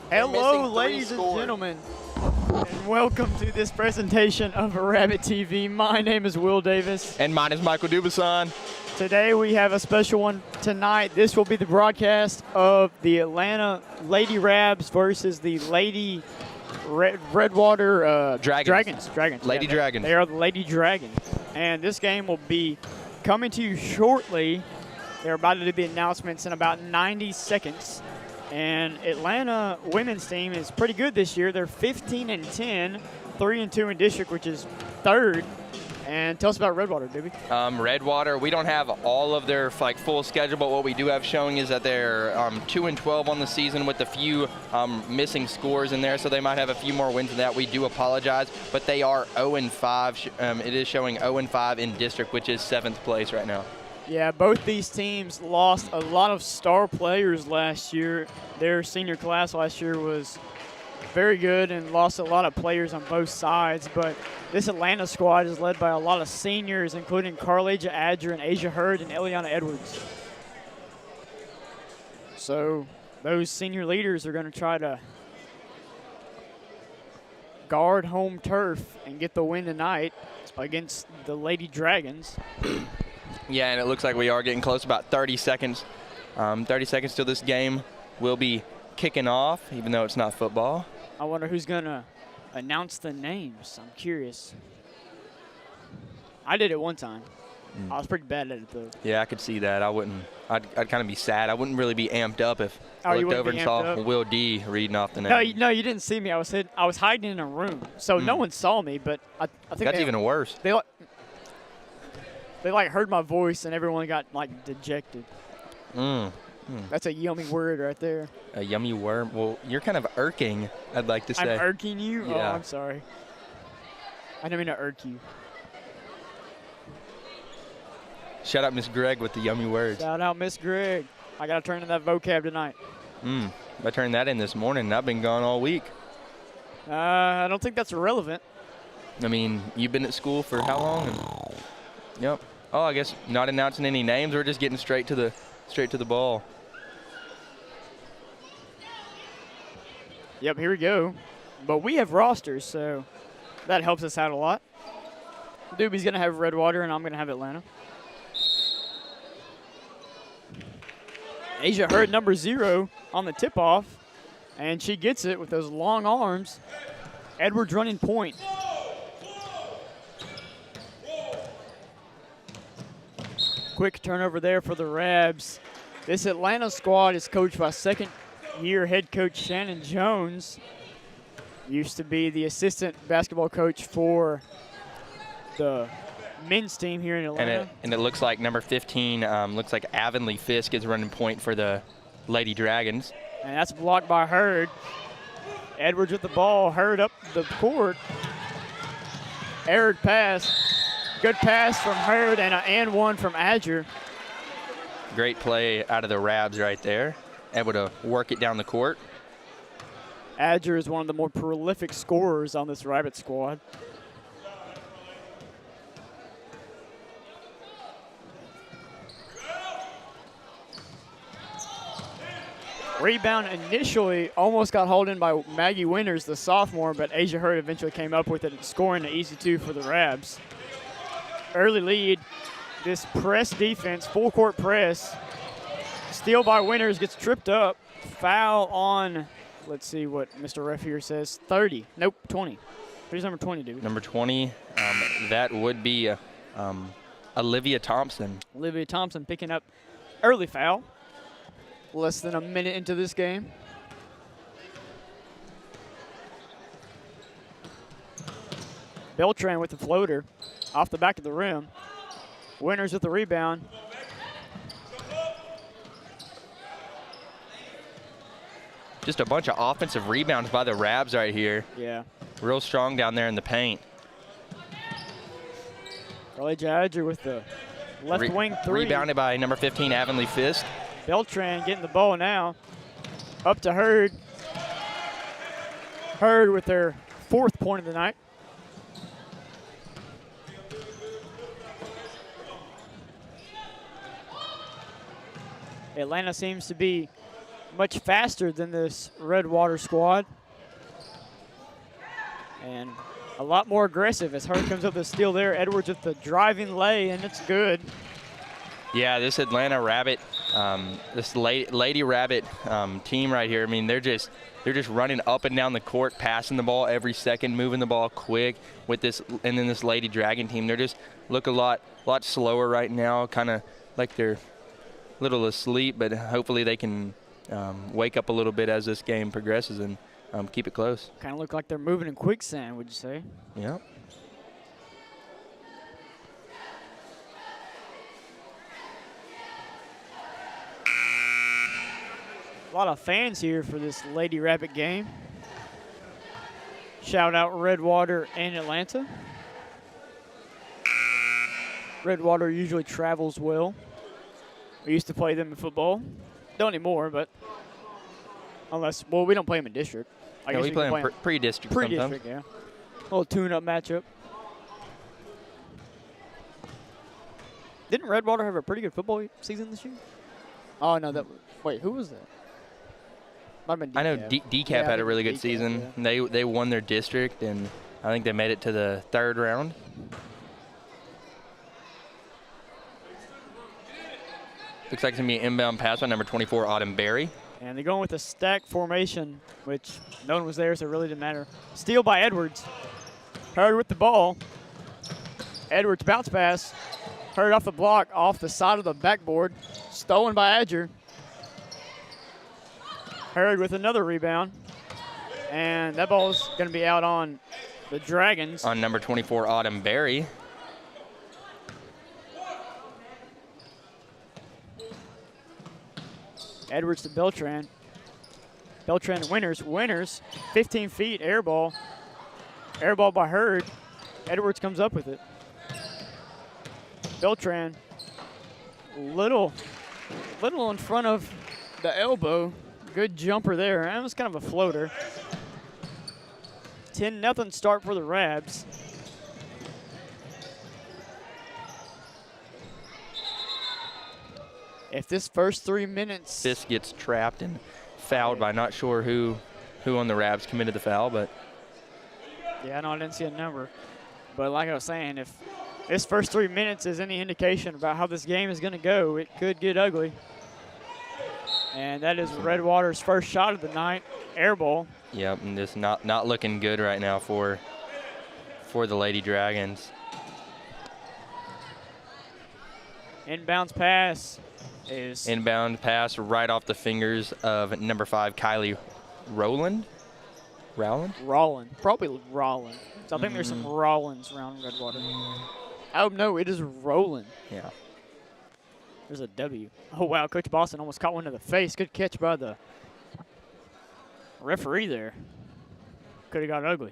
Hello, ladies and gentlemen, and welcome to this presentation of Rabbit TV. My name is Will Davis. And mine is Michael Dubason. Today we have a special one tonight. This will be the broadcast of the Atlanta Lady Rabs versus the Lady Redwater Dragons. Lady Dragons. They are the Lady Dragons. And this game will be coming to you shortly. They're about to do the announcements in about 90 seconds. And Atlanta women's team is pretty good this year. They're 15-10, 3-2 in district, which is third. And tell us about Redwater, Doobie. Redwater, we don't have all of their full schedule, but what we do have showing is that they're 2-12 on the season with a few missing scores in there, so they might have a few more wins than that. We do apologize, but they are 0-5. It is showing 0-5 in district, which is 7th place right now. Yeah, both these teams lost a lot of star players last year. Their senior class last year was very good and lost a lot of players on both sides, but this Atlanta squad is led by a lot of seniors, including Carlaja Adger and Asia Hurd and Eliana Edwards. So those senior leaders are going to try to guard home turf and get the win tonight against the Lady Dragons. Yeah, and it looks like we are getting close, about 30 seconds. 30 seconds till this game will be kicking off, even though it's not football. I wonder who's going to announce the names. I'm curious. I did it one time. I was pretty bad at it, though. Yeah, I could see that. I'd kind of be sad. I wouldn't really be amped up if I looked over and saw Will D reading off the name. No, you didn't see me. I was hiding in a room, so no one saw me, but I think that's even worse. They heard my voice and everyone got dejected. That's a yummy word right there. A yummy word? Well, you're kind of irking, I'd like to say. I'm irking you? Yeah. Oh, I'm sorry. I didn't mean to irk you. Shout out Miss Greg with the yummy words. Shout out Miss Greg. I got to turn in that vocab tonight. I turned that in this morning, and I've been gone all week. I don't think that's relevant. I mean, you've been at school for how long? Yep. Oh, I guess not announcing any names. We're just getting straight to the ball. Yep, here we go. But we have rosters, so that helps us out a lot. Doobie's going to have Redwater, and I'm going to have Atlanta. Asia Hurd, number 0, on the tip-off, and she gets it with those long arms. Edwards running point. Quick turnover there for the Rabs. This Atlanta squad is coached by second-year head coach Shannon Jones. Used to be the assistant basketball coach for the men's team here in Atlanta. And it looks like number 15, looks like Avonlea Fisk is running point for the Lady Dragons. And that's blocked by Hurd. Edwards with the ball. Hurd up the court. Error pass. Good pass from Hurd and one from Adger. Great play out of the Rabs right there. Able to work it down the court. Adger is one of the more prolific scorers on this Rabbit squad. Rebound initially almost got hauled in by Maggie Winters, the sophomore, but Asia Hurd eventually came up with it, scoring an easy 2 for the Rabs. Early lead, this press defense, full court press. Steal by Winters, gets tripped up. Foul on, let's see what Mr. Ref here says, 30. Nope, 20. Who's number 20, dude? Number 20, that would be Olivia Thompson. Olivia Thompson picking up early foul. Less than a minute into this game. Beltran with the floater off the back of the rim. Winters with the rebound. Just a bunch of offensive rebounds by the Rabs right here. Yeah. Real strong down there in the paint. Carlaja Adger with the left wing 3. Rebounded by number 15, Avonlea Fisk. Beltran getting the ball now. Up to Hurd. Hurd with their 4th point of the night. Atlanta seems to be much faster than this Redwater squad. And a lot more aggressive as Hurd comes up with a steal there. Edwards with the driving lay, and it's good. Yeah, this Atlanta Rabbit, this Lady Rabbit team right here, I mean, they're just running up and down the court, passing the ball every second, moving the ball quick with this, and then this Lady Dragon team, they're just look a lot slower right now, kind of like they're a little asleep, but hopefully they can wake up a little bit as this game progresses and keep it close. Kind of look like they're moving in quicksand, would you say? Yeah. A lot of fans here for this Lady Rabbit game. Shout out Redwater and Atlanta. Redwater usually travels well. We used to play them in football. Don't anymore, but unless, well, we don't play them in district. I No, guess we play can them pre-district Pre-district, sometimes. yeah. A little tune-up matchup. Didn't Redwater have a pretty good football season this year? Oh, no, wait, who was that? Might have been I know DCAP. DCAP had a really good DCAP, season. yeah. They won their district, and I think they made it to the 3rd round. Looks like it's going to be an inbound pass by number 24, Autumn Berry. And they're going with a stack formation, which no one was there, so it really didn't matter. Steal by Edwards. Hurd with the ball. Edwards bounce pass. Hurd off the block, off the side of the backboard. Stolen by Adger. Hurd with another rebound. And that ball is going to be out on the Dragons. On number 24, Autumn Berry. Edwards to Beltran. Beltran winners. 15 feet, air ball. Air ball by Hurd. Edwards comes up with it. Beltran, little in front of the elbow. Good jumper there. That was kind of a floater. 10-0 start for the Rabs. If this first 3 minutes, This gets trapped and fouled by not sure who on the Rabs committed the foul, but yeah, no, I didn't see a number. But like I was saying, if this first 3 minutes is any indication about how this game is going to go, it could get ugly. And that is Redwater's first shot of the night, air ball. yep, and just not looking good right now for the Lady Dragons. Inbounds pass is Inbound pass right off the fingers of number 5, Kylie Rowland. Rollin. Probably Rollin. So I think there's some Rollins around Redwater. Oh, no, it is Roland. Yeah. There's a W. Oh, wow, Coach Boston almost caught one to the face. Good catch by the referee there. Could have got ugly.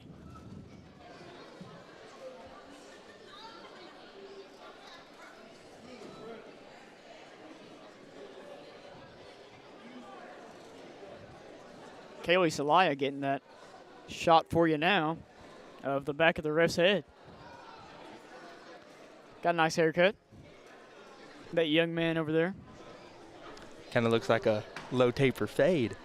Kaylee Salaya getting that shot for you now of the back of the ref's head. Got a nice haircut. That young man over there. Kind of looks like a low taper fade.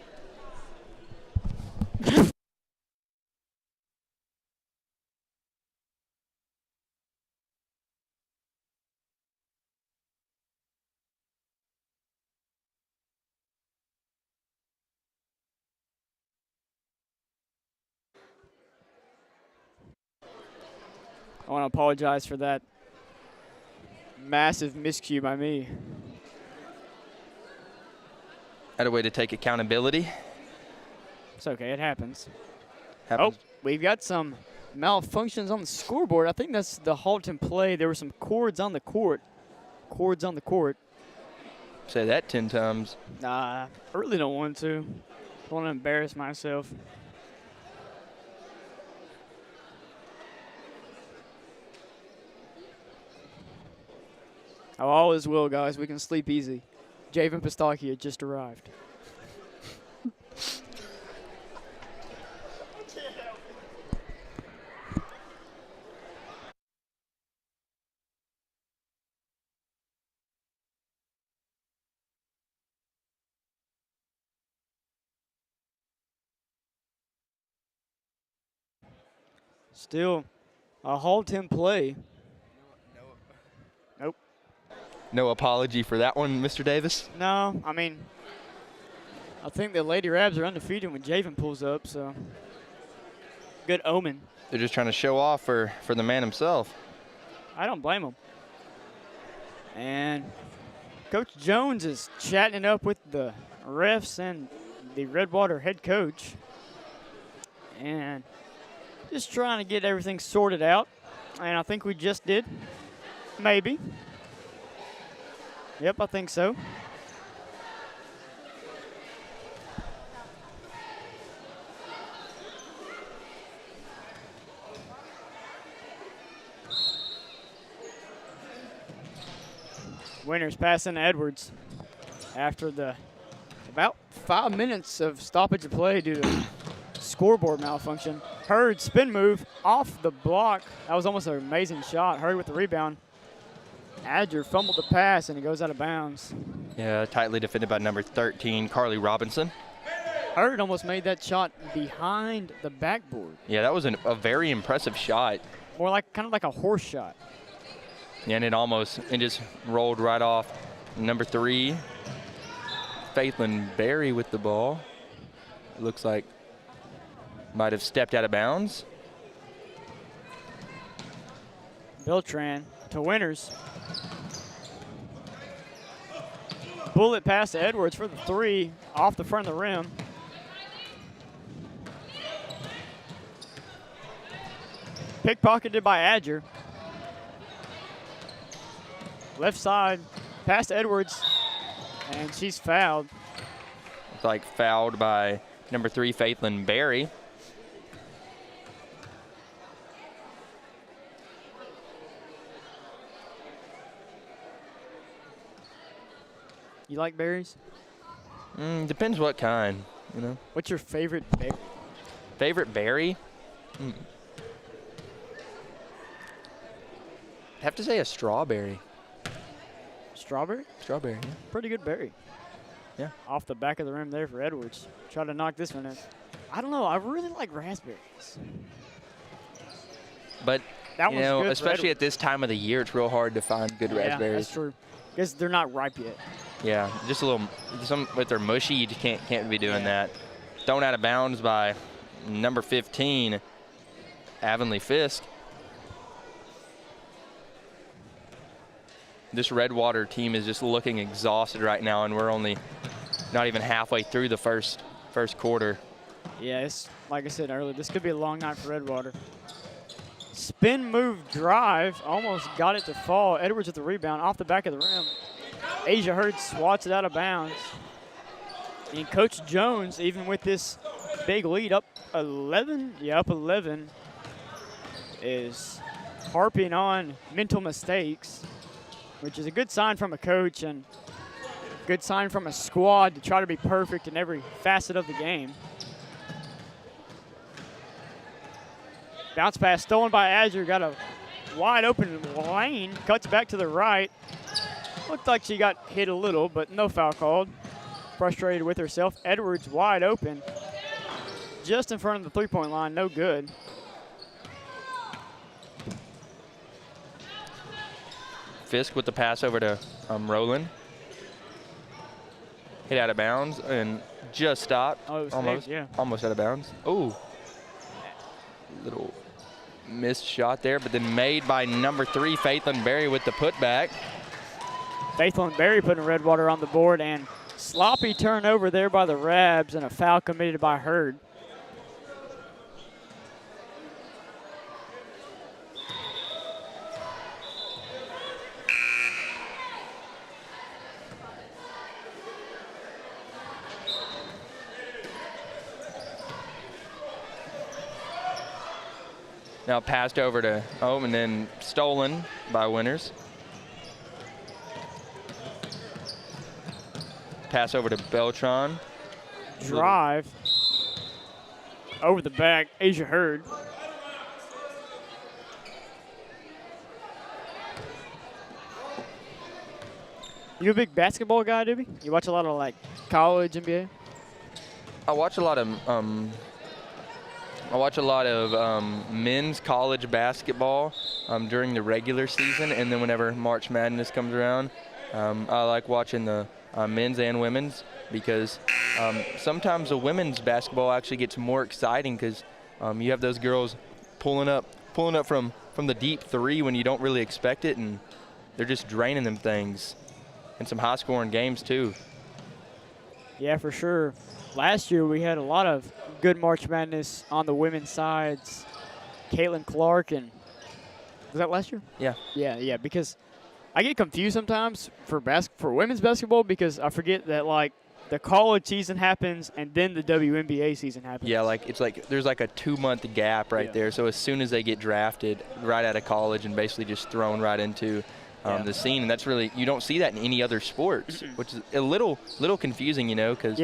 I want to apologize for that massive miscue by me. Had a way to take accountability. It's okay, it happens. Happens. Oh, we've got some malfunctions on the scoreboard. I think that's the Halton play. There were some cords on the court. Cords on the court. Say that 10 times. I really don't want to. I want to embarrass myself. Oh, all is well, guys. We can sleep easy. Javen Pistachio just arrived. Still a halt in play. Nope. No apology for that one, Mr. Davis. No, I mean, I think the Lady Rabs are undefeated when Javen pulls up, so good omen. They're just trying to show off for the man himself. I don't blame them. And Coach Jones is chatting it up with the refs and the Redwater head coach. And just trying to get everything sorted out. And I think we just did. Maybe. Yep, I think so. Winters passing to Edwards after the about 5 minutes of stoppage of play due to scoreboard malfunction. Hurd spin move off the block. That was almost an amazing shot. Hurd with the rebound. Adger fumbled the pass and it goes out of bounds. Yeah, tightly defended by number 13, Carly Robinson. Hurd almost made that shot behind the backboard. Yeah, that was a very impressive shot. More like kind of like a horse shot. Yeah, and it just rolled right off. Number 3, Faithlin Berry with the ball. It looks like might have stepped out of bounds. Beltran to Winters. Bullet pass to Edwards for the 3 off the front of the rim. Pickpocketed by Adger. Left side, pass to Edwards, and she's fouled. It's like fouled by number 3, Faithlin Berry. You like berries? Depends what kind, you know. What's your favorite berry? Favorite berry? Have to say a strawberry. Strawberry? Strawberry, yeah. Pretty good berry. Yeah. Off the back of the rim there for Edwards. Try to knock this one in. I don't know. I really like raspberries. But, that you know, especially at this time of the year, it's real hard to find good raspberries. Yeah, that's true. Because they're not ripe yet. Yeah, just a little, if they're mushy, you just can't be doing that. Thrown out of bounds by number 15, Avonlea Fisk. This Redwater team is just looking exhausted right now, and we're only not even halfway through the first quarter. Yeah, it's like I said earlier, this could be a long night for Redwater. Spin move drive, almost got it to fall. Edwards with the rebound off the back of the rim. Asia Hurd swats it out of bounds. And Coach Jones, even with this big lead, up 11, is harping on mental mistakes, which is a good sign from a coach and good sign from a squad to try to be perfect in every facet of the game. Bounce pass stolen by Azure, got a wide open lane, cuts back to the right. Looked like she got hit a little, but no foul called. Frustrated with herself. Edwards wide open, just in front of the three-point line, no good. Fisk with the pass over to Rowland. Hit out of bounds and just stopped. Oh, it was almost, safe, yeah. Almost out of bounds. Oh, little missed shot there, but then made by number 3, Faithlin Berry with the putback. Faithlin Berry putting Redwater on the board, and sloppy turnover there by the Rabs and a foul committed by Hurd. Now passed over to and then stolen by Winters. Pass over to Beltran. Drive over the back, Asia Hurd. You a big basketball guy, Doobie? You watch a lot of like college NBA? I watch a lot of I watch a lot of men's college basketball during the regular season, and then whenever March Madness comes around, I like watching the men's and women's because sometimes the women's basketball actually gets more exciting because you have those girls pulling up from the deep three when you don't really expect it, and they're just draining them things. And some high-scoring games too. Yeah, for sure. Last year we had a lot of good March Madness on the women's sides. Caitlin Clark and was that last year? Yeah. Yeah. Because I get confused sometimes for women's basketball because I forget that like the college season happens and then the WNBA season happens. Yeah, it's like there's like a 2-month gap right there. So as soon as they get drafted right out of college and basically just thrown right into the scene, and that's really, you don't see that in any other sports, which is a little confusing, because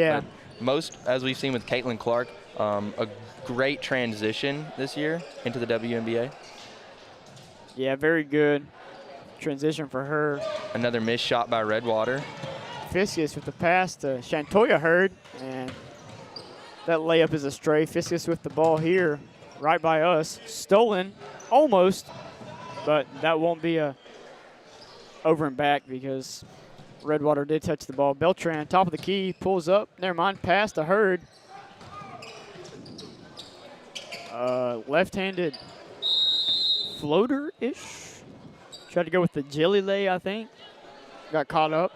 most, as we've seen with Caitlin Clark, a great transition this year into the WNBA. Yeah, very good transition for her. Another missed shot by Redwater. Fiskus with the pass to Shantoya Hurd, and that layup is a stray. Fiskus with the ball here, right by us. Stolen, almost, but that won't be a over and back because Redwater did touch the ball. Beltran, top of the key, pulls up. Never mind, pass to Hurd. Left-handed floater-ish. Tried to go with the jelly lay, I think. Got caught up.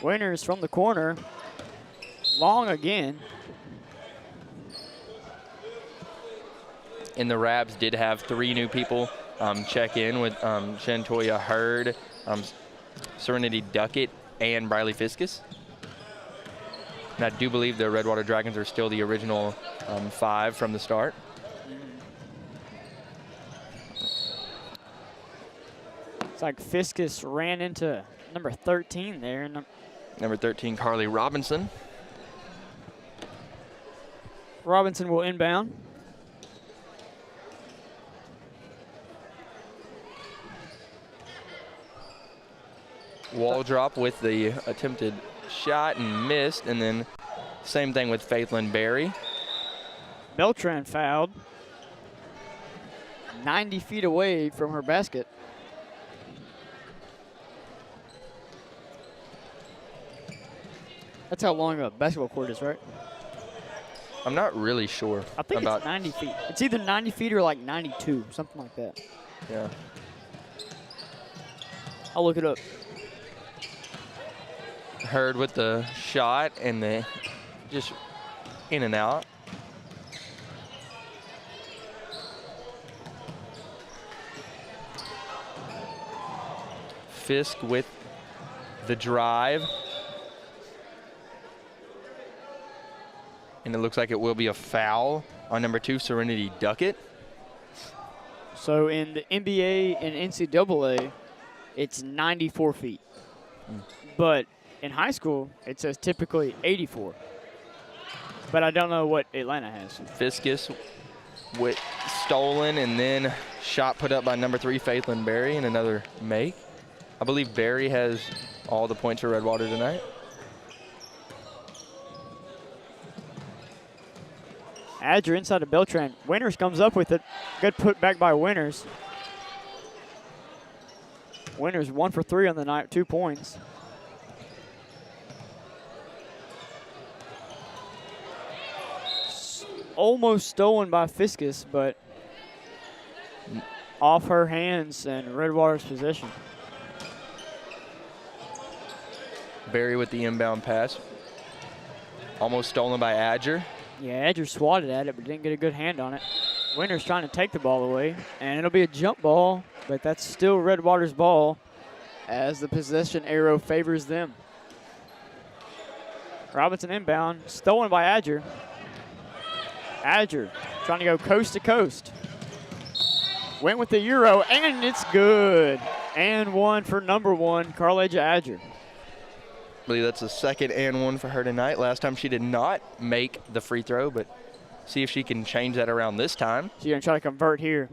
Winners from the corner. Long again. And the Rabs did have 3 new people check in with Shantoya Hurd, Serenity Duckett, and Briley Fiskus. And I do believe the Redwater Dragons are still the original 5 from the start. It's like Fiskus ran into number 13 there. Number 13, Carly Robinson. Robinson will inbound. Wall drop with the attempted shot and missed, and then same thing with Faithlin Berry. Beltran fouled. 90 feet away from her basket. That's how long a basketball court is, right? I'm not really sure. I think it's 90 feet. It's either 90 feet or like 92, something like that. Yeah. I'll look it up. Hurd with the shot and the just in and out. Fisk with the drive. And it looks like it will be a foul on number 2, Serenity Duckett. So in the NBA and NCAA, it's 94 feet. But in high school, it says typically 84. But I don't know what Atlanta has. Fiskus with stolen and then shot put up by number 3, Faithlin Berry, and another make. I believe Berry has all the points for Redwater tonight. Adger inside of Beltran. Winters comes up with it. Good put back by Winters. Winters 1 for 3 on the night, 2 points. Almost stolen by Fiskus, but off her hands and Redwater's possession. Berry with the inbound pass. Almost stolen by Adger. Yeah, Adger swatted at it, but didn't get a good hand on it. Winters trying to take the ball away, and it'll be a jump ball, but that's still Redwater's ball as the possession arrow favors them. Robinson inbound, stolen by Adger. Adger trying to go coast to coast. Went with the Euro, and it's good. And 1 for number 1, Carleja Adger. I believe that's the second and 1 for her tonight. Last time she did not make the free throw, but see if she can change that around this time. She's going to try to convert here.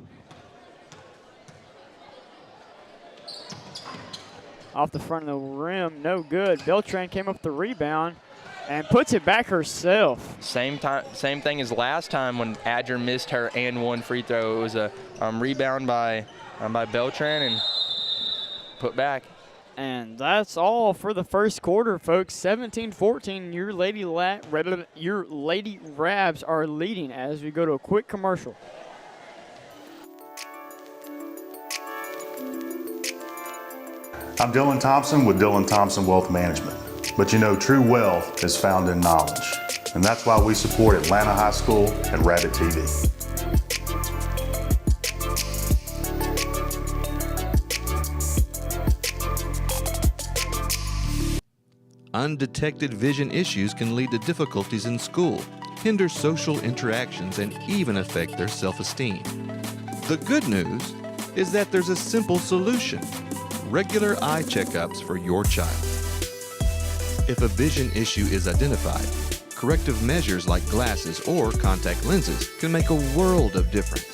Off the front of the rim, no good. Beltran came up the rebound and puts it back herself. Same thing as last time when Adger missed her and one free throw. It was a rebound by Beltran and put back. And that's all for the first quarter, folks. 17-14. Your Lady Rabs are leading as we go to a quick commercial. I'm Dylan Thompson with Dylan Thompson Wealth Management. But you know, true wealth is found in knowledge. And that's why we support Atlanta High School and Rabbit TV. Undetected vision issues can lead to difficulties in school, hinder social interactions, and even affect their self-esteem. The good news is that there's a simple solution: regular eye checkups for your child. If a vision issue is identified, corrective measures like glasses or contact lenses can make a world of difference.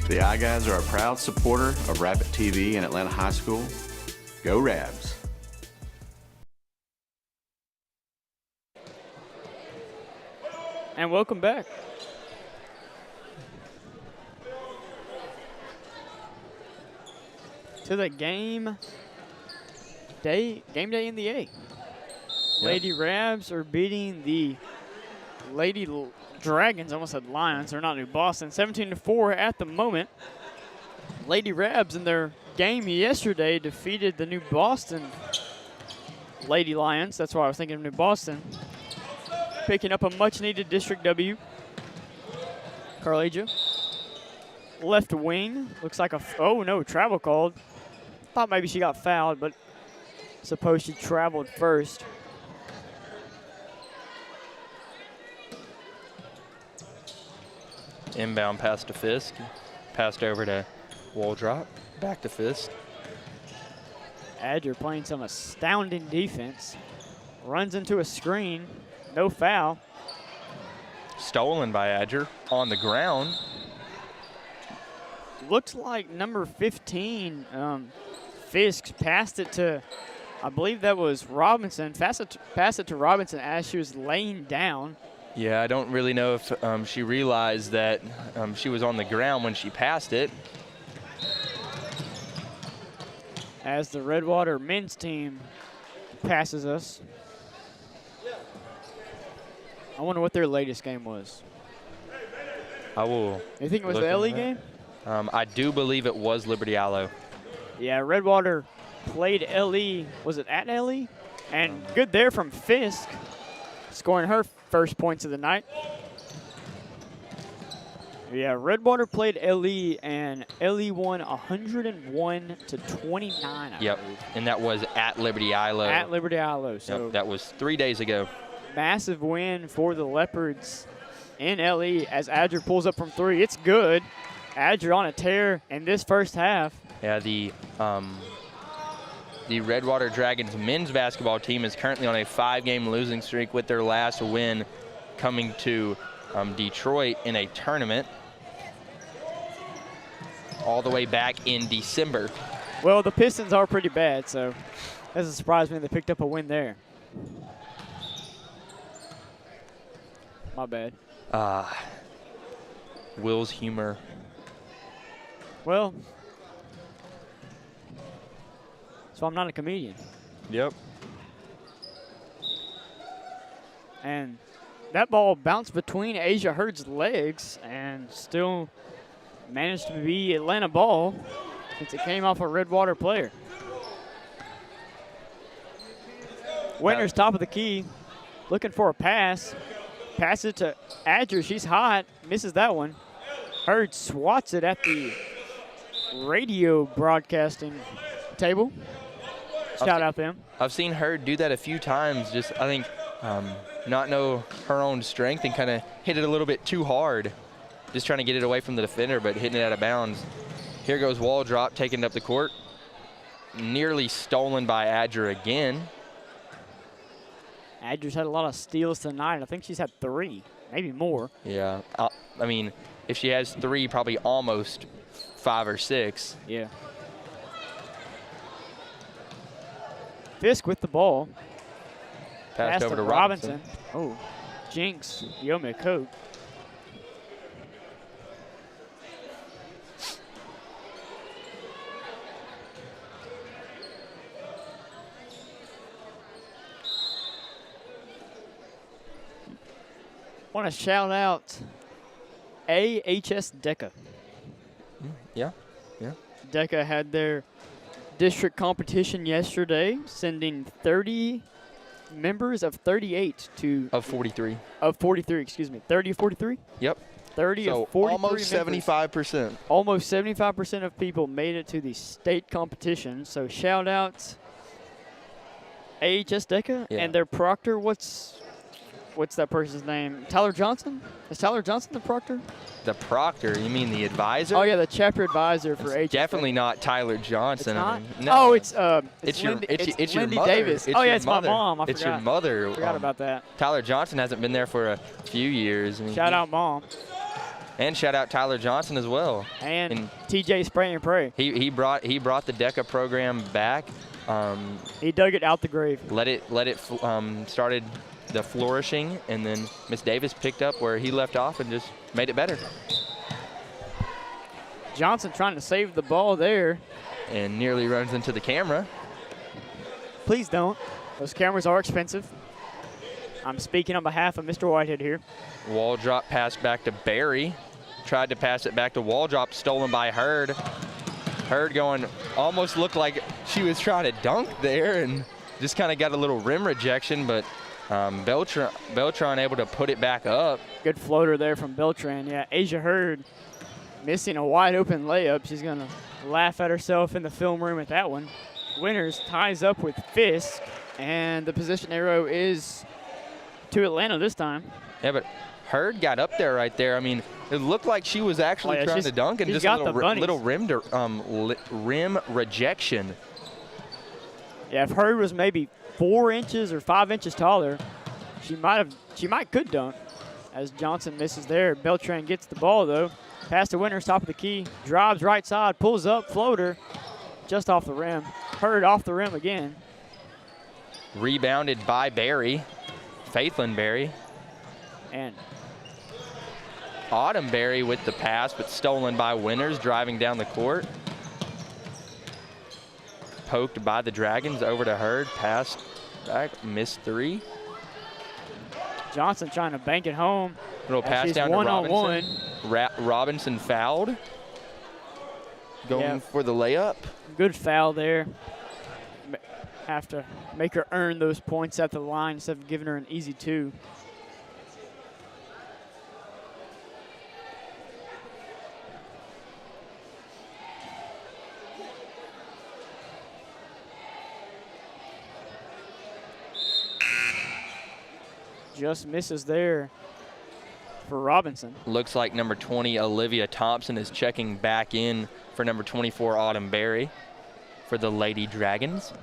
The Eye Guys are a proud supporter of Rabbit TV and Atlanta High School. Go Rabs! And welcome back. To the game day in the A. Yep. Lady Rabs are beating the Lady Dragons, almost said Lions. They're not New Boston. 17-4 at the moment. Lady Rabs in their game yesterday defeated the New Boston Lady Lions. That's why I was thinking of New Boston. Picking up a much-needed district W. Carlegia. Left wing. Looks like oh no, travel called. Thought maybe she got fouled, but suppose she traveled first. Inbound pass to Fisk. Passed over to Waldrop. Back to Fisk. Adger playing some astounding defense. Runs into a screen. No foul. Stolen by Adger on the ground. Looks like number 15, Fisk, passed it to, I believe that was Robinson. Passed it to Robinson as she was laying down. Yeah, I don't really know if she realized that she was on the ground when she passed it. As the Redwater men's team passes us. I wonder what their latest game was. I will. You think it was the LE game? I do believe it was Liberty Allo. Yeah, Redwater played LE. Was it at LE? And good there from Fisk, scoring her first points of the night. Yeah, Redwater played LE, and LE won 101-29. Yep, and that was at Liberty Allo. At Liberty Allo. So yep, that was 3 days ago. Massive win for the Leopards in LE as Adger pulls up from three. It's good. Adger on a tear in this first half. Yeah, the Redwater Dragons men's basketball team is currently on a 5-game losing streak, with their last win coming to Detroit in a tournament all the way back in December. Well, the Pistons are pretty bad, so it doesn't surprise me they picked up a win there. My bad. Will's humor. Well, so I'm not a comedian. Yep. And that ball bounced between Asia Hurd's legs and still managed to be Atlanta ball since it came off a Redwater player. Winter's top of the key, looking for a pass. Pass it to Adger. She's hot. Misses that one. Hurd swats it at the radio broadcasting table. Shout out them. I've seen her do that a few times. Just, I think, not know her own strength and kind of hit it a little bit too hard. Just trying to get it away from the defender, but hitting it out of bounds. Here goes Waldrop taking it up the court. Nearly stolen by Adger again. Adger's had a lot of steals tonight. I think she's had 3, maybe more. Yeah. I mean, if she has 3, probably almost 5 or 6. Yeah. Fisk with the ball. Passed over to Robinson. Robinson. Oh, Jinx. Yome Coke. Want to shout out AHS DECA. Yeah. Yeah. DECA had their district competition yesterday, sending 30 members of 38 to Of 43. of 43. Excuse me, 30 of 43. Yep. 30 So of 43. almost members. 75%. Almost 75% of people made it to the state competition. So shout out AHS DECA Yeah. and their proctor. What's that person's name? Tyler Johnson? Is Tyler Johnson the proctor? The proctor, you mean the advisor? Oh yeah, the chapter advisor for AHS. Definitely not Tyler Johnson. It's I not? mean, no. Oh, it's your Lindy, it's your Lindy mother. Davis. It's Oh yeah, your it's mother. my mom. I It's forgot. your mother. Forgot about that. Tyler Johnson hasn't been there for a few years. I mean, Shout out mom and shout out Tyler Johnson as well. and TJ Spray and Pray. He brought the DECA program back. He dug it out the grave. Started the flourishing, and then Miss Davis picked up where he left off and just made it better. Johnson trying to save the ball there. And nearly runs into the camera. Please don't. Those cameras are expensive. I'm speaking on behalf of Mr. Whitehead here. Wall drop pass back to Barry. Tried to pass it back to wall drop, stolen by Hurd. Hurd going, almost looked like she was trying to dunk there and just kind of got a little rim rejection, but Beltran able to put it back up. Good floater there from Beltran. Yeah, Asia Hurd missing a wide open layup. She's going to laugh at herself in the film room at that one. Winners ties up with Fisk, and the position arrow is to Atlanta this time. Yeah, but Hurd got up there right there. I mean, it looked like she was actually trying to dunk, and she's just got a the bunnies. little rim rejection. Yeah, if Hurd was maybe 4 inches or 5 inches taller, she could dunk. As Johnson misses there, Beltran gets the ball though. Pass to Winters, top of the key, drives right side, pulls up, floater, just off the rim. Hurd off the rim again. Rebounded by Barry, Faithlin Barry. And Autumn Barry with the pass, but stolen by Winters, driving down the court. Poked by the Dragons, over to Hurd, pass back, missed 3. Johnson trying to bank it home. Little pass down to Robinson. Robinson fouled. Going for the layup. Good foul there. Have to make her earn those points at the line instead of giving her an easy 2. Just misses there for Robinson. Looks like number 20, Olivia Thompson, is checking back in for number 24, Autumn Barry, for the Lady Dragons.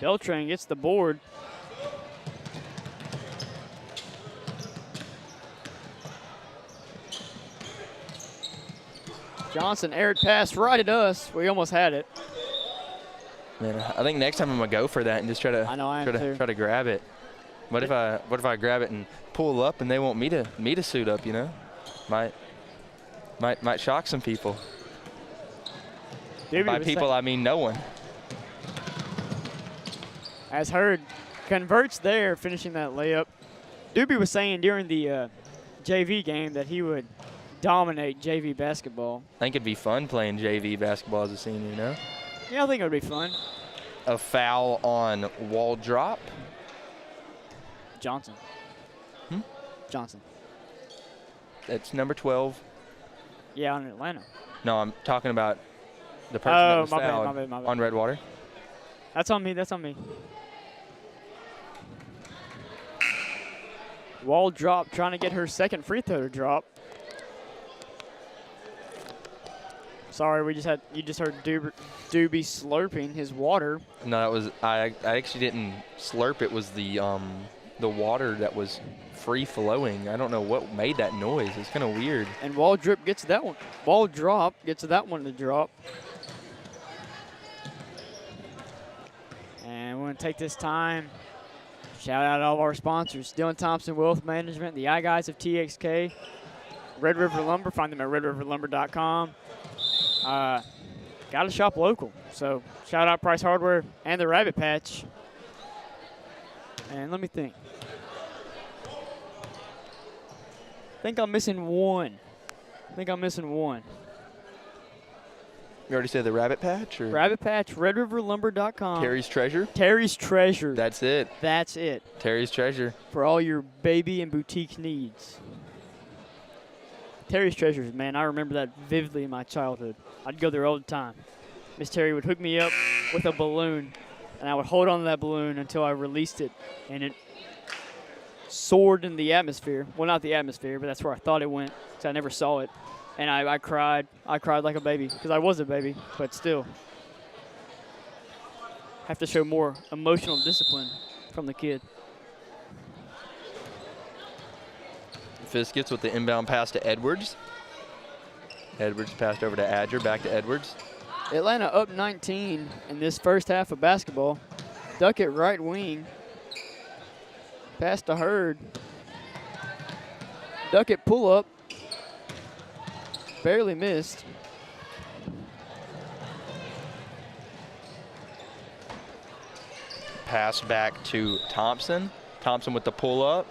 Beltran gets the board. Johnson aired pass right at us. We almost had it. Man, I think next time I'm gonna go for that and just try to grab it. What if I grab it and pull up and they want me to suit up? You know, might shock some people. By people, I mean no one. As Hurd converts there, finishing that layup. Doobie was saying during the JV game that he would dominate JV basketball. I think it'd be fun playing JV basketball as a senior, you know? Yeah, I think it would be fun. A foul on wall drop. Johnson. Johnson. It's number 12. Yeah, on Atlanta. No, I'm talking about the person that was my bad, fouled my bad, my bad. on Redwater. That's on me, that's on me. Wall drop, trying to get her second free throw to drop. Sorry, you just heard Doobie slurping his water. No, that was I actually didn't slurp. It was the water that was free flowing. I don't know what made that noise. It's kind of weird. And Wall Drop gets that one. Wall Drop gets that one to drop. And we're going to take this time. Shout out all of our sponsors. Dylan Thompson Wealth Management, the iGuys of TXK, Red River Lumber. Find them at redriverlumber.com. Got to shop local. So shout out Price Hardware and the Rabbit Patch. And let me think. I think I'm missing one. You already said the Rabbit Patch? Or Rabbit Patch, redriverlumber.com. Terry's Treasure? Terry's Treasure. That's it. That's it. Terry's Treasure. For all your baby and boutique needs. Terry's Treasures, man, I remember that vividly in my childhood. I'd go there all the time. Miss Terry would hook me up with a balloon, and I would hold on to that balloon until I released it, and it soared in the atmosphere. Well, not the atmosphere, but that's where I thought it went, because I never saw it. And I cried. I cried like a baby, because I was a baby, but still. Have to show more emotional discipline from the kid. Fiskets with the inbound pass to Edwards. Edwards passed over to Adger, back to Edwards. Atlanta up 19 in this first half of basketball. Duckett right wing. Pass to Hurd. Duckett pull up. Barely missed. Pass back to Thompson. Thompson with the pull up.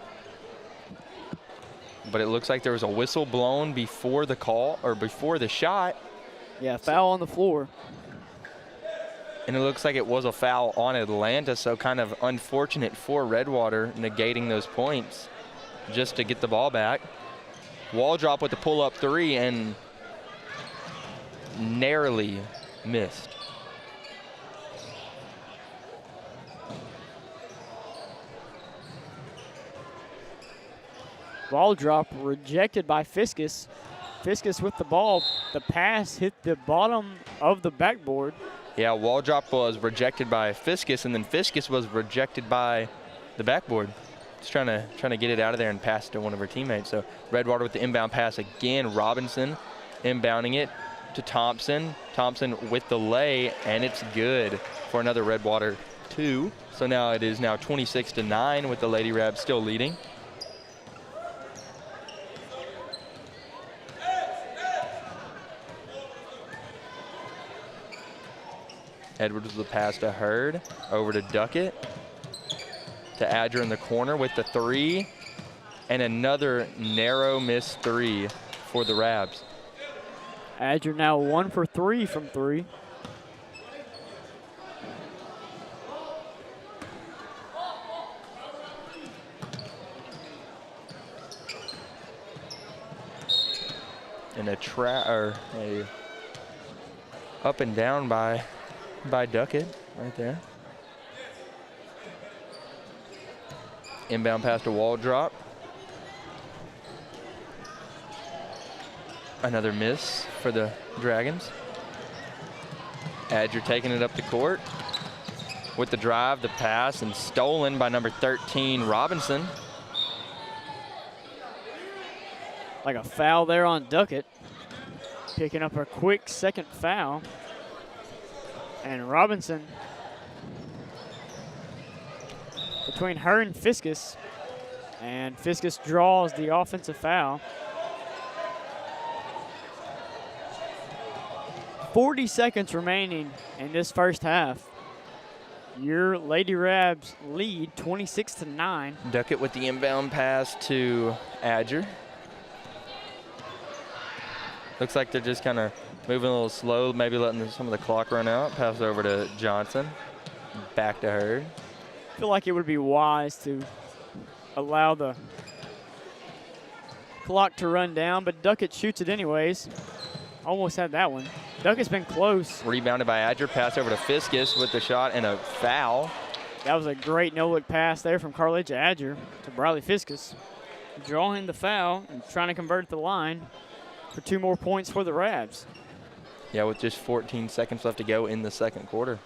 But it looks like there was a whistle blown before the call, or before the shot. Yeah, foul on the floor. And it looks like it was a foul on Atlanta, so kind of unfortunate for Redwater, negating those points just to get the ball back. Wall drop with the pull-up three and narrowly missed. Ball drop rejected by Fiskus. Fiskus with the ball. The pass hit the bottom of the backboard. Yeah, wall drop was rejected by Fiskus, and then Fiskus was rejected by the backboard. Just trying to get it out of there and pass it to one of her teammates. So Redwater with the inbound pass again. Robinson inbounding it to Thompson. Thompson with the lay, and it's good for another Redwater 2. So now it is now 26-9 with the Lady Rabs still leading. Edwards with the pass to Hurd, over to Duckett, to Adger in the corner with the three, and another narrow miss three for the Rabs. Adger now 1 for 3 from three. And a up and down by Duckett right there. Inbound pass to Wall drop. Another miss for the Dragons. Adger taking it up the court with the drive, the pass, and stolen by number 13, Robinson. Like a foul there on Duckett. Picking up a quick second foul. And Robinson, between her and Fiskus draws the offensive foul. 40 seconds remaining in this first half. Your Lady Rabs lead 26-9. Duckett with the inbound pass to Adger. Looks like they're just kind of moving a little slow, maybe letting some of the clock run out. Pass over to Johnson. Back to her. I feel like it would be wise to allow the clock to run down, but Duckett shoots it anyways. Almost had that one. Duckett's been close. Rebounded by Adger. Pass over to Fiskus with the shot and a foul. That was a great no-look pass there from Carleja Adger to Briley Fiskus. Drawing the foul and trying to convert the line for 2 more points for the Rabs. Yeah, with just 14 seconds left to go in the second quarter.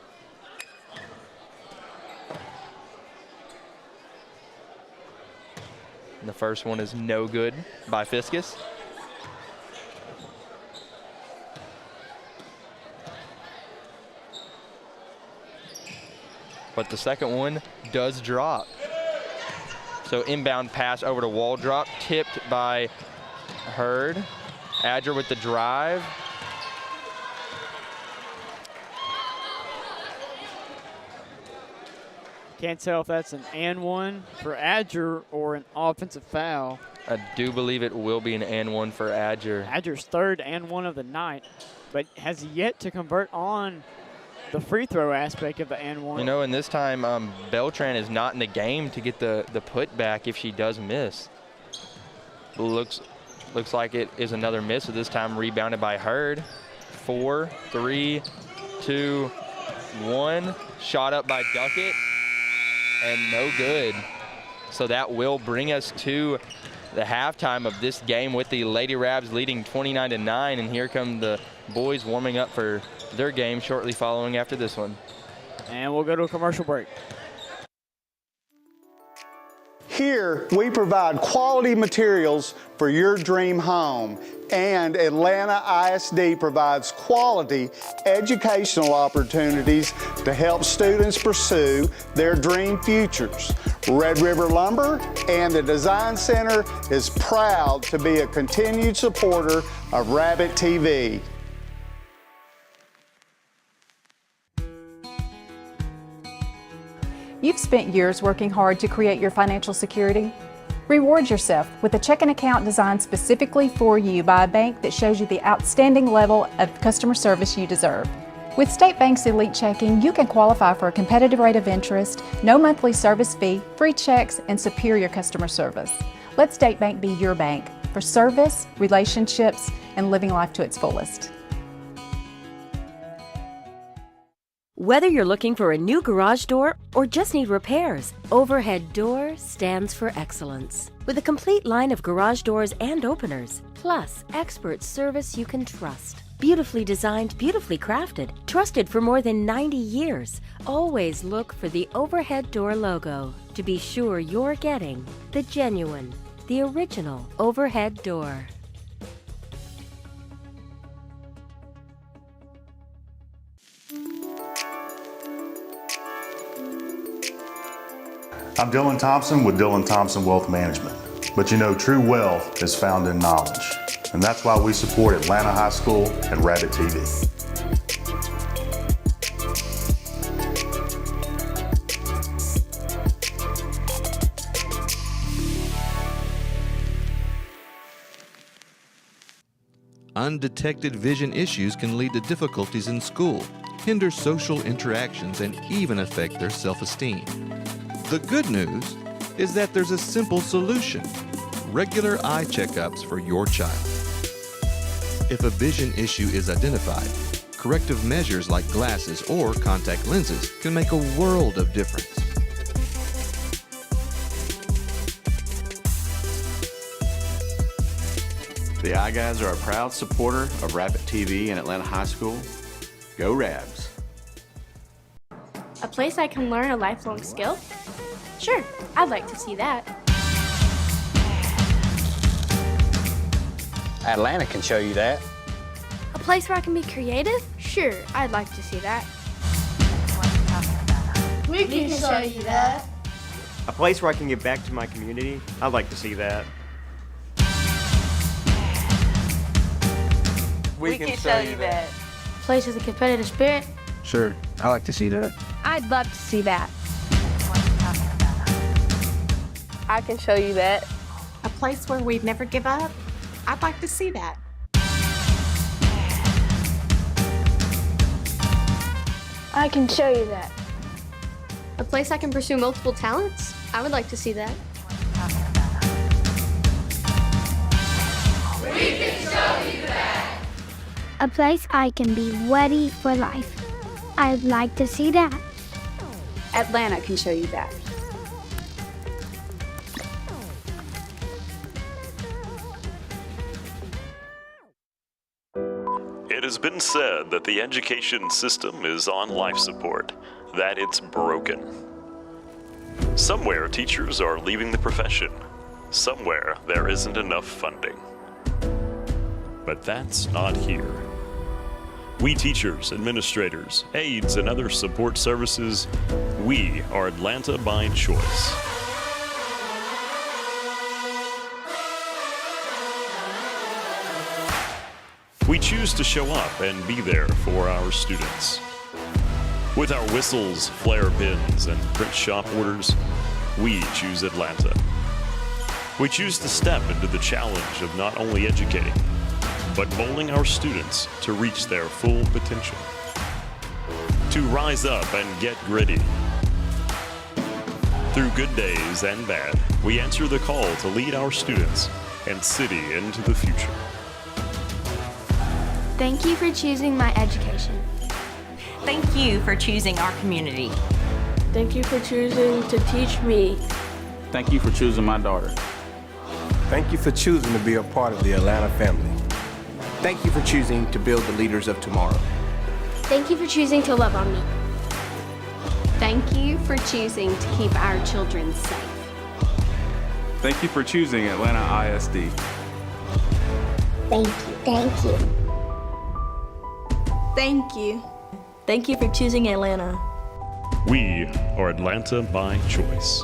And the first one is no good by Fiskus. But the second one does drop. So inbound pass over to Waldrop, tipped by Hurd. Adger with the drive. Can't tell if that's an and one for Adger or an offensive foul. I do believe it will be an and one for Adger. Adger's third and one of the night, but has yet to convert on the free throw aspect of the and one. You know, and this time Beltran is not in the game to get the putback if she does miss. Looks like it is another miss, so this time rebounded by Hurd. 4, 3, 2, 1. Shot up by Duckett, and no good. So that will bring us to the halftime of this game with the Lady Rabs leading 29-9, and here come the boys warming up for their game shortly following after this one. And we'll go to a commercial break. Here, we provide quality materials for your dream home, and Atlanta ISD provides quality educational opportunities to help students pursue their dream futures. Red River Lumber and the Design Center is proud to be a continued supporter of Rabbit TV. You've spent years working hard to create your financial security. Reward yourself with a checking account designed specifically for you by a bank that shows you the outstanding level of customer service you deserve. With State Bank's Elite Checking, you can qualify for a competitive rate of interest, no monthly service fee, free checks, and superior customer service. Let State Bank be your bank for service, relationships, and living life to its fullest. Whether you're looking for a new garage door or just need repairs, Overhead Door stands for excellence. With a complete line of garage doors and openers, plus expert service you can trust. Beautifully designed, beautifully crafted, trusted for more than 90 years. Always look for the Overhead Door logo to be sure you're getting the genuine, the original Overhead Door. I'm Dylan Thompson with Dylan Thompson Wealth Management. But you know, true wealth is found in knowledge. And that's why we support Atlanta High School and Rabbit TV. Undetected vision issues can lead to difficulties in school, hinder social interactions, and even affect their self-esteem. The good news is that there's a simple solution: regular eye checkups for your child. If a vision issue is identified, corrective measures like glasses or contact lenses can make a world of difference. The Eye Guys are a proud supporter of Rabbit TV and Atlanta High School. Go Rabs! A place I can learn a lifelong skill? Sure, I'd like to see that. Atlanta can show you that. A place where I can be creative? Sure, I'd like to see that. We can show you that. A place where I can give back to my community? I'd like to see that. We can show you that. A place with a competitive spirit? Sure, I like to see that. I'd love to see that. I can show you that. A place where we'd never give up? I'd like to see that. I can show you that. A place I can pursue multiple talents? I would like to see that. We can show you that. A place I can be ready for life. I'd like to see that. Atlanta can show you that. It has been said that the education system is on life support, that it's broken. Somewhere teachers are leaving the profession. Somewhere there isn't enough funding. But that's not here. We teachers, administrators, aides, and other support services, we are Atlanta by choice. We choose to show up and be there for our students. With our whistles, flare pins, and print shop orders, we choose Atlanta. We choose to step into the challenge of not only educating, but molding our students to reach their full potential. To rise up and get gritty. Through good days and bad, we answer the call to lead our students and city into the future. Thank you for choosing my education. Thank you for choosing our community. Thank you for choosing to teach me. Thank you for choosing my daughter. Thank you for choosing to be a part of the Atlanta family. Thank you for choosing to build the leaders of tomorrow. Thank you for choosing to love on me. Thank you for choosing to keep our children safe. Thank you for choosing Atlanta ISD. Thank you. Thank you. Thank you. Thank you for choosing Atlanta. We are Atlanta by choice.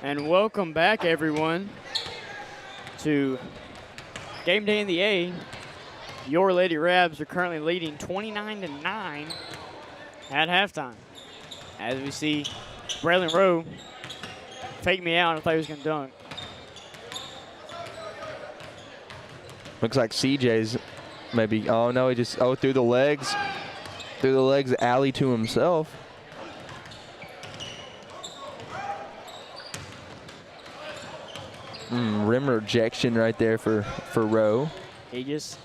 And welcome back, everyone, to Game Day in the A. Your Lady Rabs are currently leading 29-9 at halftime. As we see Braylon Rowe fake me out. I thought he was going to dunk. Looks like CJ's maybe, oh no, he just, through the legs, alley to himself. Rim rejection right there for Rowe. He just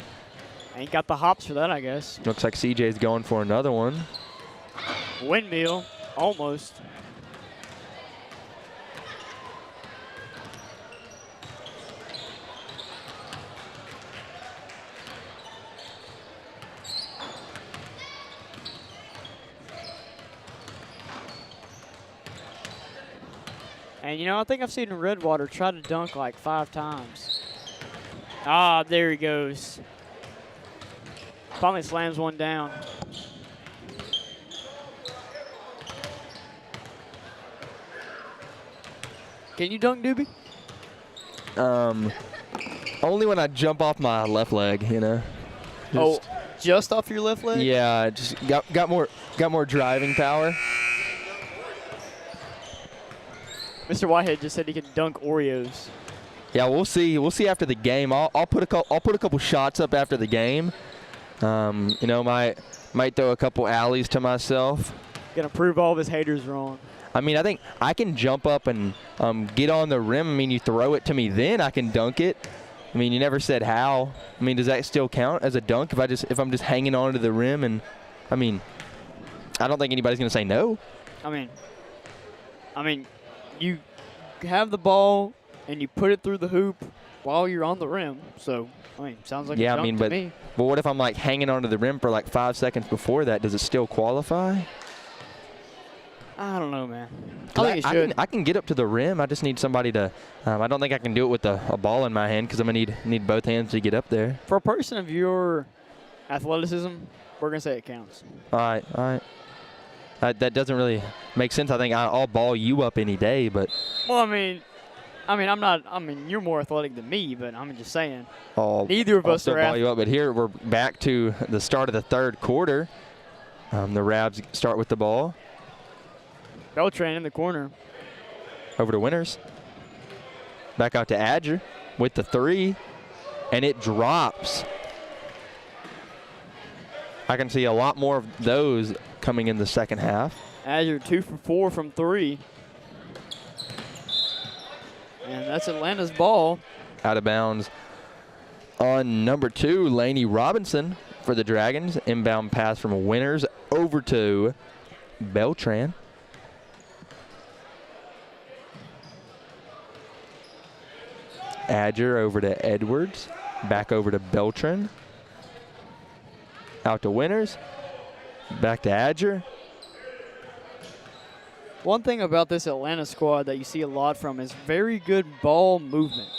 ain't got the hops for that, I guess. Looks like CJ's going for another one. Windmill, almost. And, you know, I think I've seen Redwater try to dunk like 5 times. Ah, there he goes. Finally slams one down. Can you dunk, Doobie? Only when I jump off my left leg, you know. Just off your left leg? Yeah, just got more driving power. Mr. Whitehead just said he can dunk Oreos. Yeah, we'll see. We'll see after the game. I'll put a couple shots up after the game. You know, might throw a couple alleys to myself. Gonna prove all of his haters wrong. I mean, I think I can jump up and get on the rim. I mean, you throw it to me, then I can dunk it. I mean, you never said how. I mean, does that still count as a dunk if I'm just hanging onto the rim? And I mean, I don't think anybody's gonna say no. I mean, you have the ball and you put it through the hoop while you're on the rim. So, I mean, sounds like a dunk to me. But what if I'm like hanging onto the rim for like 5 seconds before that? Does it still qualify? I don't know, man. I think it should. I can get up to the rim. I just need somebody to. I don't think I can do it with a ball in my hand because I'm gonna need both hands to get up there. For a person of your athleticism, we're gonna say it counts. All right. That doesn't really make sense. I think I'll ball you up any day, but. Well, I mean, I'm not. I mean, you're more athletic than me, but I'm just saying. Neither of us are ball you up. But here we're back to the start of the third quarter. The Rabs start with the ball. Beltran in the corner. Over to Winters. Back out to Adger with the 3, and it drops. I can see a lot more of those coming in the second half. Adger 2 for 4 from 3. And that's Atlanta's ball. Out of bounds on number 2, Laney Robinson for the Dragons. Inbound pass from Winters over to Beltran. Adger over to Edwards. Back over to Beltran. Out to Winters. Back to Adger. One thing about this Atlanta squad that you see a lot from is very good ball movement.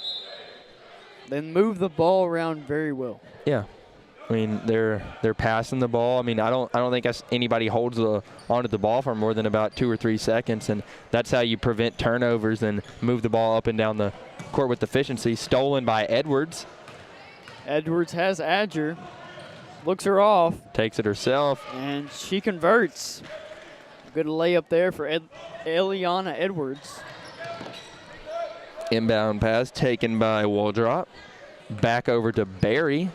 They move the ball around very well. Yeah. I mean, they're passing the ball. I mean, I don't think anybody holds onto the ball for more than about 2 or 3 seconds, and that's how you prevent turnovers and move the ball up and down the court with efficiency. Stolen by Edwards. Edwards has Adger. Looks her off. Takes it herself. And she converts. Good layup there for Eliana Edwards. Inbound pass taken by Waldrop. Back over to Barry.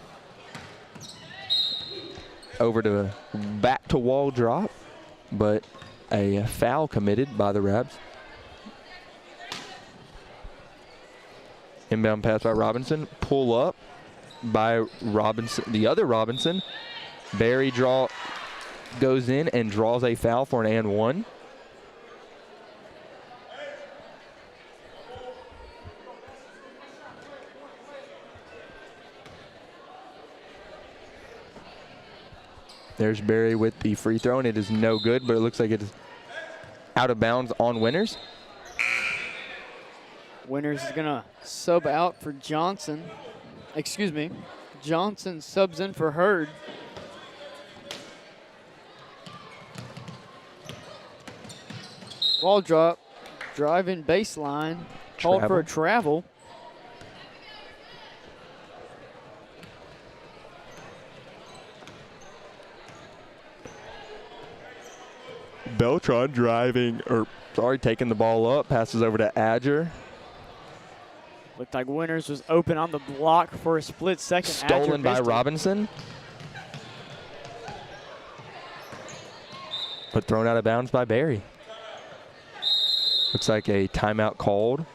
Back to Waldrop, but a foul committed by the Rabs. Inbound pass by Robinson. Pull up by Robinson, the other Robinson. Barry goes in and draws a foul for an and 1. There's Barry with the free throw, and it is no good, but it looks like it is out of bounds on Winters. Winters is going to sub out for Johnson. Excuse me. Johnson subs in for Hurd. Ball drop, driving baseline, called for a travel. Beltran taking the ball up, passes over to Adger. Looked like Winters was open on the block for a split second. Stolen by Robinson. But thrown out of bounds by Barry. Looks like a timeout called.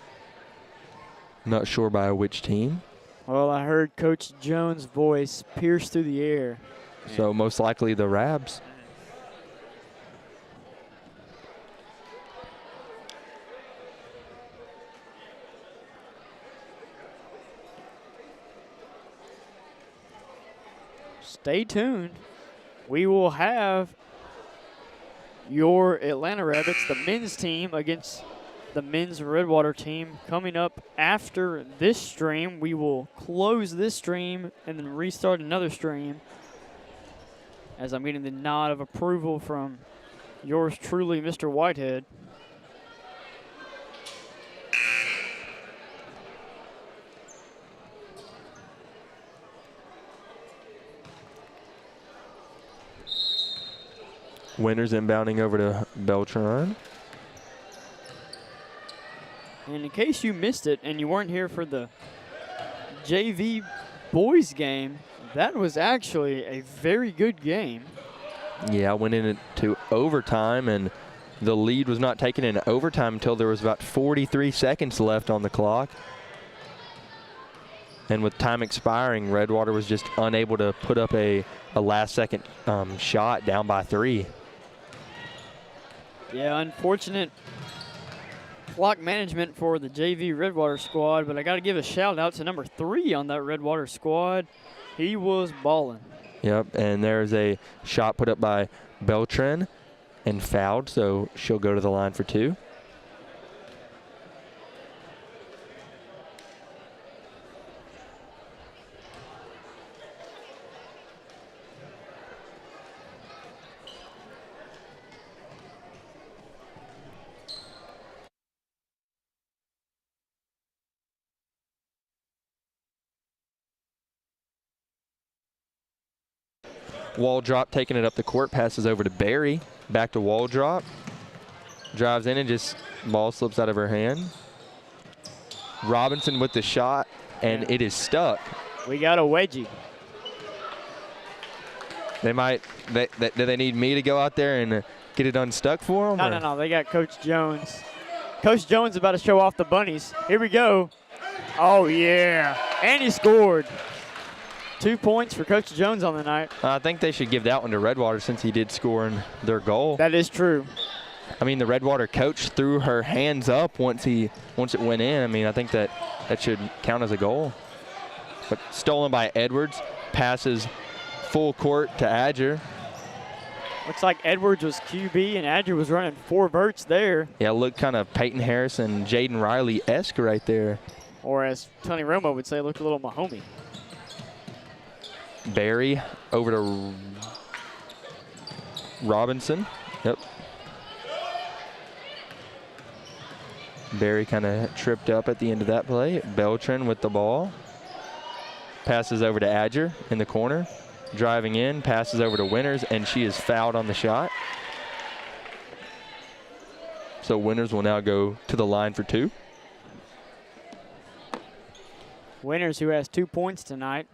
Not sure by which team. Well, I heard Coach Jones' voice pierce through the air. So most likely the Rabs. Stay tuned. We will have your Atlanta Rabbits, the men's team, against the men's Redwater team coming up after this stream. We will close this stream and then restart another stream, as I'm getting the nod of approval from yours truly, Mr. Whitehead. Winters inbounding over to Beltran. And in case you missed it and you weren't here for the JV boys game, that was actually a very good game. Yeah, went into overtime, and the lead was not taken in overtime until there was about 43 seconds left on the clock. And with time expiring, Redwater was just unable to put up a last-second shot down by 3. Yeah, unfortunate clock management for the JV Redwater squad, but I got to give a shout-out to number 3 on that Redwater squad. He was balling. Yep, and there's a shot put up by Beltran and fouled, so she'll go to the line for 2. Wall drop, taking it up the court, passes over to Barry. Back to wall drop. Drives in and just ball slips out of her hand. Robinson with the shot, and it is stuck. We got a wedgie. They might, do they need me to go out there and get it unstuck for them? No. They got Coach Jones. Coach Jones about to show off the bunnies. Here we go. Oh, yeah. And he scored. 2 points for Coach Jones on the night. I think they should give that one to Redwater since he did score in their goal. That is true. I mean, the Redwater coach threw her hands up once it went in. I mean, I think that should count as a goal. But stolen by Edwards. Passes full court to Adger. Looks like Edwards was QB and Adger was running 4 verts there. Yeah, looked kind of Peyton Harris and Jaden Riley-esque right there. Or as Tony Romo would say, looked a little Mahomey. Barry over to Robinson. Yep. Barry kind of tripped up at the end of that play. Beltran with the ball. Passes over to Adger in the corner. Driving in, passes over to Winters, and she is fouled on the shot. So Winters will now go to the line for 2. Winters, who has 2 points tonight.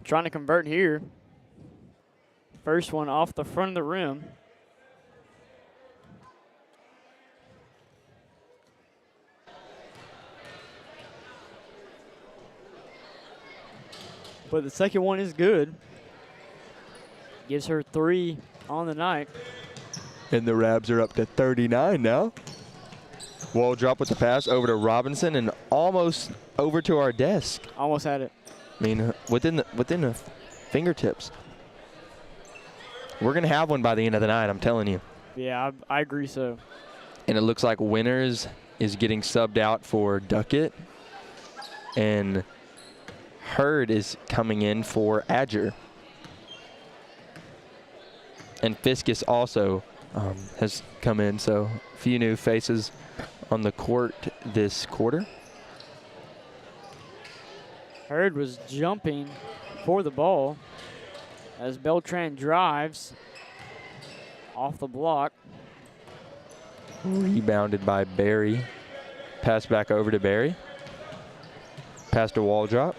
Trying to convert here. First one off the front of the rim. But the second one is good. Gives her 3 on the night. And the Rabs are up to 39 now. Wall drop with the pass over to Robinson and almost over to our desk. Almost had it. I mean, within the fingertips. We're going to have one by the end of the night, I'm telling you. Yeah, I agree so. And it looks like Winters is getting subbed out for Duckett. And Hurd is coming in for Adger. And Fiskus also has come in, so a few new faces on the court this quarter. Hurd was jumping for the ball as Beltran drives off the block. Rebounded by Barry. Pass back over to Barry. Pass to wall drop.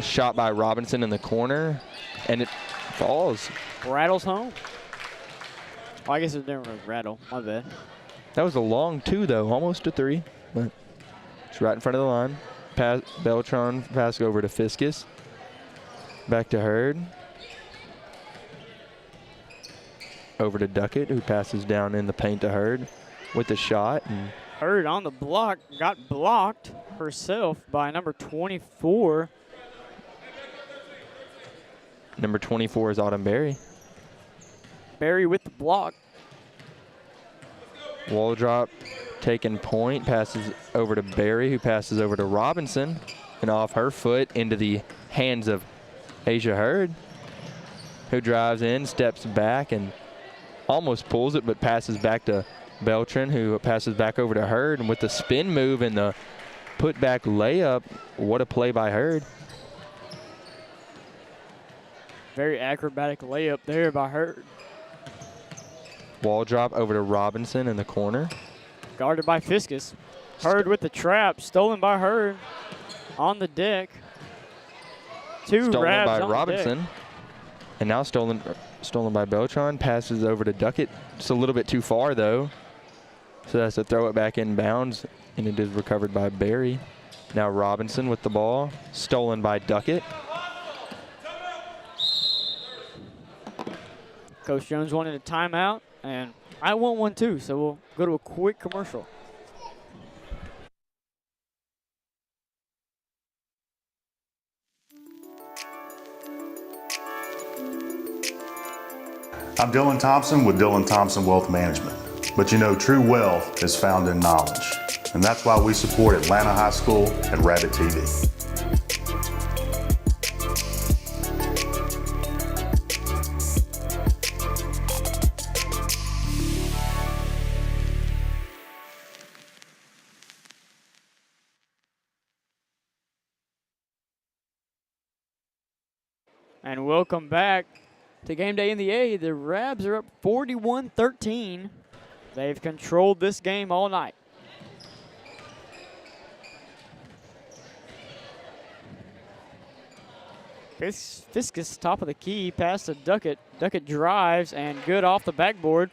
Shot by Robinson in the corner, and it falls. Rattles home. Oh, I guess it didn't rattle. My bad. That was a long 2, though, almost a 3, but it's right in front of the line. Pass, Beltran pass over to Fiskus. Back to Hurd. Over to Duckett, who passes down in the paint to Hurd with the shot. And Hurd on the block, got blocked herself by number 24. Number 24 is Autumn Barry. Barry with the block. Wall drop, taking point, passes over to Barry, who passes over to Robinson, and off her foot into the hands of Asia Hurd, who drives in, steps back, and almost pulls it, but passes back to Beltran, who passes back over to Hurd, and with the spin move and the put-back layup, what a play by Hurd. Very acrobatic layup there by Hurd. Wall drop over to Robinson in the corner. Guarded by Fiskus. Hurd with the trap, stolen by Hurd on the deck. Stolen Rabs by on Robinson. And now stolen by Beltran. Passes over to Duckett. Just a little bit too far, though. So that's to throw it back in bounds, and it is recovered by Barry. Now Robinson with the ball. Stolen by Duckett. Coach Jones wanted a timeout, and I want one too, so we'll go to a quick commercial. I'm Dylan Thompson with Dylan Thompson Wealth Management. But you know, true wealth is found in knowledge. And that's why we support Atlanta High School and Rabbit TV. And welcome back to Game Day in the A. The Rabs are up 41-13. They've controlled this game all night. Fiskus, top of the key, pass to Duckett. Duckett drives and good off the backboard.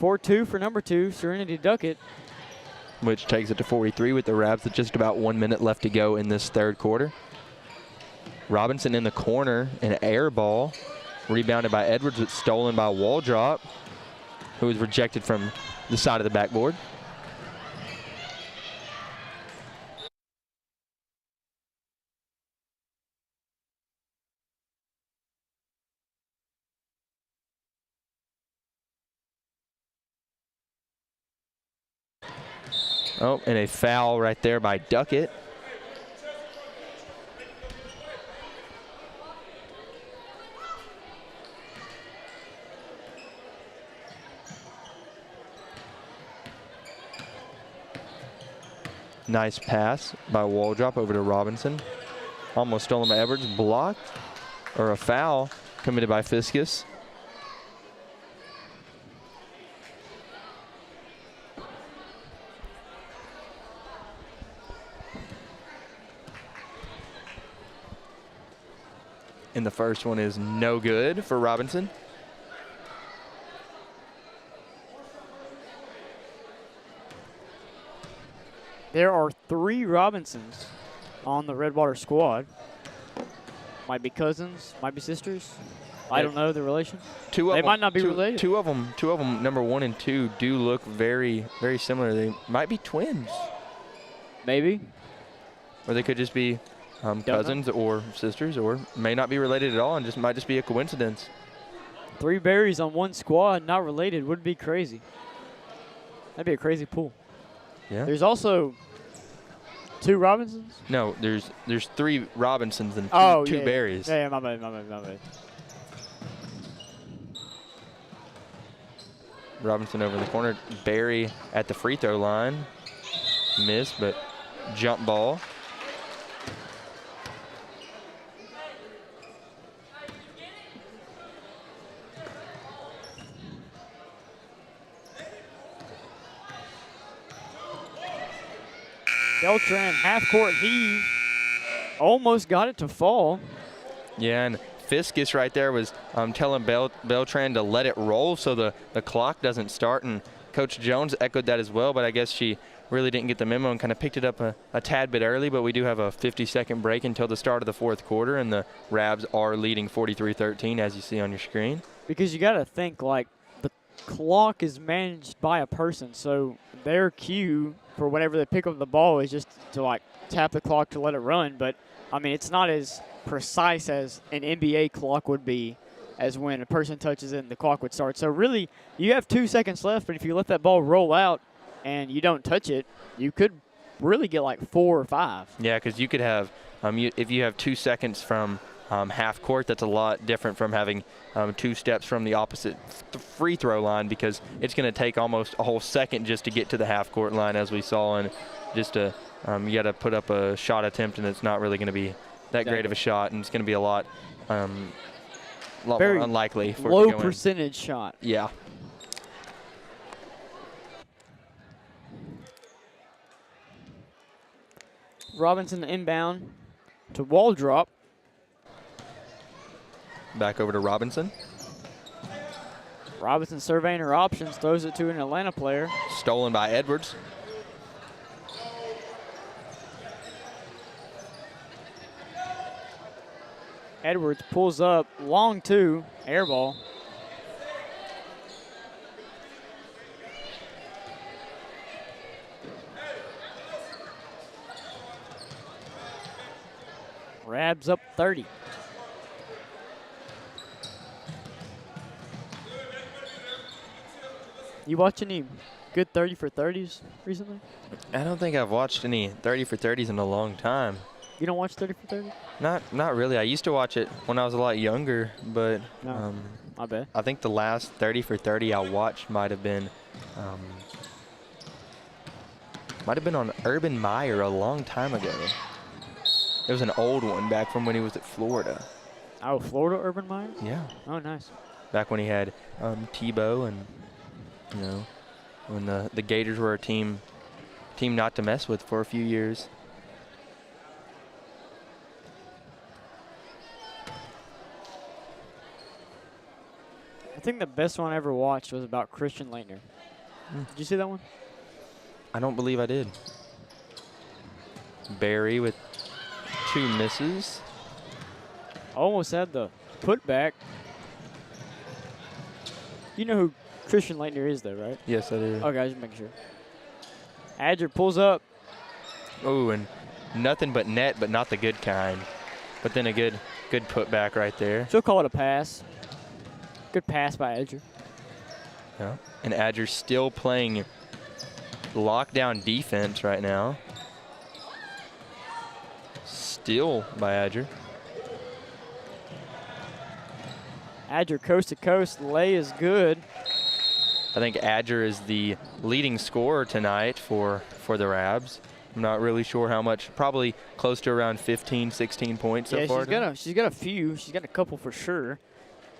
4-2 for number 2, Serenity Duckett. Which takes it to 43 with the Rabs with just about 1 minute left to go in this third quarter. Robinson in the corner, an air ball. Rebounded by Edwards, but stolen by Waldrop, who was rejected from the side of the backboard. Oh, and a foul right there by Duckett. Nice pass by Waldrop over to Robinson. Almost stolen by Edwards, blocked, or a foul committed by Fiskus. And the first one is no good for Robinson. There are 3 Robinsons on the Redwater squad. Might be cousins, might be sisters. I don't know the relation. They might not be related. Two of them, number 1 and 2, do look very, very similar. They might be twins. Maybe. Or they could just be cousins or sisters, or may not be related at all and might just be a coincidence. 3 berries on one squad, not related, would be crazy. That'd be a crazy pool. Yeah. There's also 2 Robinsons? No, there's 3 Robinsons and two berries. Yeah, my bad. Robinson over in the corner. Berry at the free throw line. Missed, but jump ball. Beltran half-court heave. Almost got it to fall. Yeah, and Fiskus right there was telling Beltran to let it roll so the clock doesn't start. And Coach Jones echoed that as well, but I guess she really didn't get the memo and kind of picked it up a tad bit early. But we do have a 50-second break until the start of the fourth quarter, and the Rabs are leading 43-13, as you see on your screen. Because you got to think, like, the clock is managed by a person, so their cue for whenever they pick up the ball is just to, like, tap the clock to let it run. But, I mean, it's not as precise as an NBA clock would be as when a person touches it and the clock would start. So, really, you have 2 seconds left, but if you let that ball roll out and you don't touch it, you could really get, like, 4 or 5. Yeah, because you could have, if you have 2 seconds from half court, that's a lot different from having 2 steps from the opposite free throw line, because it's going to take almost a whole second just to get to the half court line, as we saw. And just you got to put up a shot attempt, and it's not really going to be that great of a shot, and it's going to be a lot more unlikely for low it to go percentage shot. Yeah. Robinson inbound to Waldrop. Back over to Robinson. Robinson surveying her options, throws it to an Atlanta player. Stolen by Edwards. Edwards pulls up, long 2, air ball. Rabs up 30. You watch any good 30 for 30s recently? I don't think I've watched any 30 for 30s in a long time. You don't watch 30 for 30? Not really. I used to watch it when I was a lot younger, but No, I bet. I think the last 30 for 30 I watched might have been on Urban Meyer a long time ago. It was an old one back from when he was at Florida. Oh, Florida Urban Meyer? Yeah. Oh, nice. Back when he had Tebow and, you know, when the Gators were a team not to mess with for a few years. I think the best one I ever watched was about Christian Leitner. Did you see that one? I don't believe I did. Barry with 2 misses. Almost had the putback. You know who Christian Leitner is, though, right? Yes, I do. Okay, just making sure. Adger pulls up. Oh, and nothing but net, but not the good kind. But then a good putback right there. She'll call it a pass. Good pass by Adger. Yeah. And Adger's still playing lockdown defense right now. Steal by Adger. Adger coast to coast. Lay is good. I think Adger is the leading scorer tonight for the Rabs. I'm not really sure how much. Probably close to around 15, 16 points so far. She's got a few. She's got a couple for sure.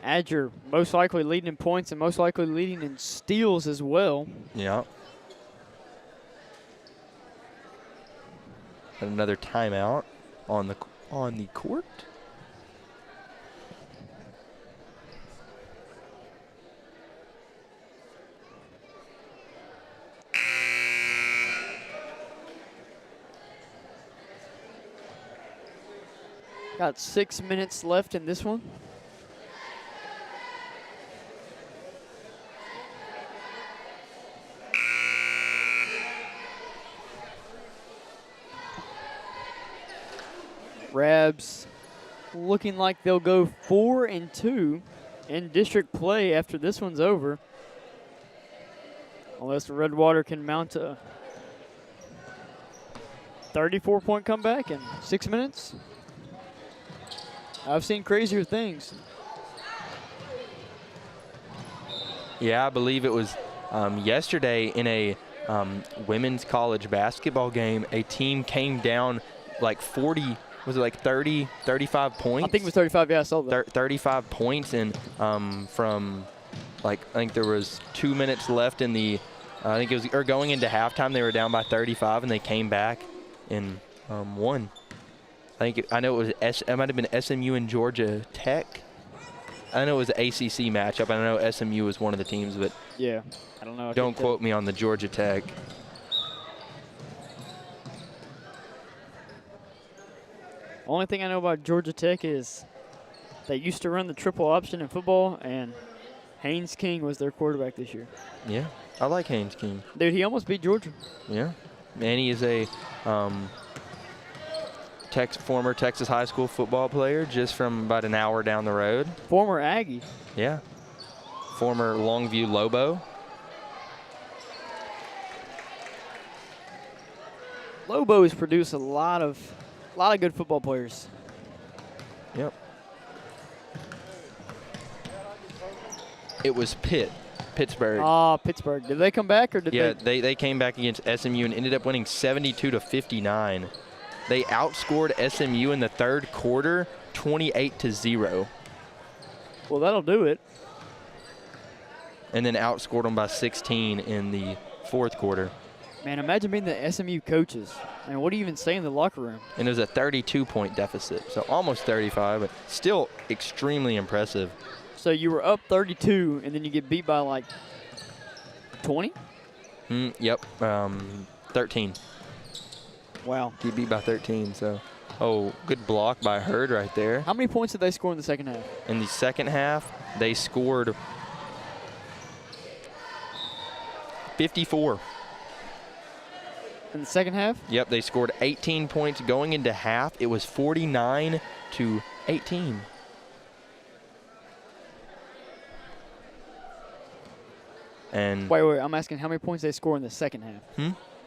Adger most likely leading in points and most likely leading in steals as well. Yeah. And another timeout on the court. Got 6 minutes left in this one. Rabs looking like they'll go 4-2 in district play after this one's over. Unless Redwater can mount a 34-point comeback in 6 minutes. I've seen crazier things. Yeah, I believe it was yesterday in a women's college basketball game, a team came down like 40, was it like 30, 35 points? I think it was 35, yeah, I saw that. 35 points, and from like, I think there was 2 minutes left in the, I think it was, or going into halftime, they were down by 35, and they came back and won. I know it might have been SMU and Georgia Tech. I know it was an ACC matchup. I know SMU was one of the teams, but yeah, I don't know. Don't quote me on the Georgia Tech. Only thing I know about Georgia Tech is they used to run the triple option in football, and Haynes King was their quarterback this year. Yeah, I like Haynes King. Dude, he almost beat Georgia. Yeah, and he is a former Texas high school football player, just from about an hour down the road. Former Aggie. Yeah. Former Longview Lobo. Lobos produce a lot of good football players. Yep. It was Pittsburgh. Oh, Pittsburgh. Did they come back or did they? Yeah, they came back against SMU and ended up winning 72-59. They outscored SMU in the third quarter, 28-0. Well, that'll do it. And then outscored them by 16 in the fourth quarter. Man, imagine being the SMU coaches. I mean, what do you even say in the locker room? And it was a 32-point deficit, so almost 35, but still extremely impressive. So you were up 32, and then you get beat by like 20? Yep, 13. Wow. He beat by 13, so. Oh, good block by Hurd right there. How many points did they score in the second half? In the second half, they scored 54. In the second half? Yep, they scored 18 points going into half. It was 49-18. And wait, I'm asking how many points they score in the second half?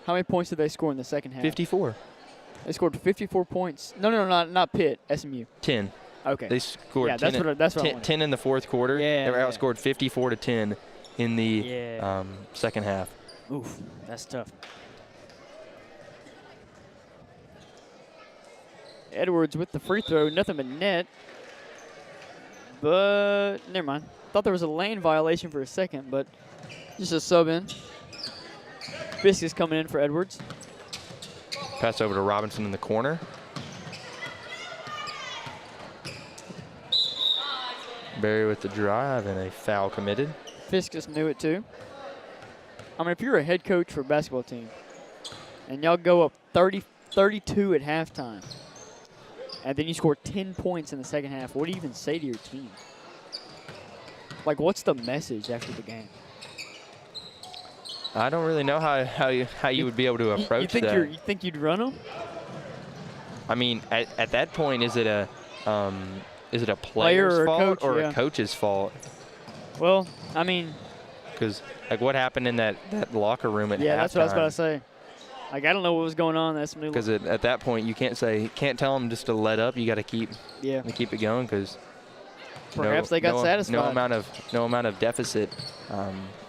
How many points did they score in the second half? 54. They scored 54 points. No, not Pitt, SMU. 10. Okay. They scored 10, that's what 10 in the fourth quarter. Yeah. They were outscored 54-10 in the second half. Oof, that's tough. Edwards with the free throw, nothing but net. but never mind. Thought there was a lane violation for a second, but just a sub in. Fisk is coming in for Edwards. Pass over to Robinson in the corner. Barry with the drive and a foul committed. Fisk just knew it too. I mean, if you're a head coach for a basketball team and y'all go up 32 at halftime and then you score 10 points in the second half, what do you even say to your team? Like, what's the message after the game? I don't really know how you would be able to approach that. You think you'd run them? I mean, at that point, is it a player's or fault coach, or yeah. a coach's fault? Well, I mean, because like what happened in that locker room at halftime? Yeah, that's what I was about to say. Like, I don't know what was going on. That's because at that point you can't tell them just to let up. You got to keep it going because perhaps they got satisfied. No amount of deficit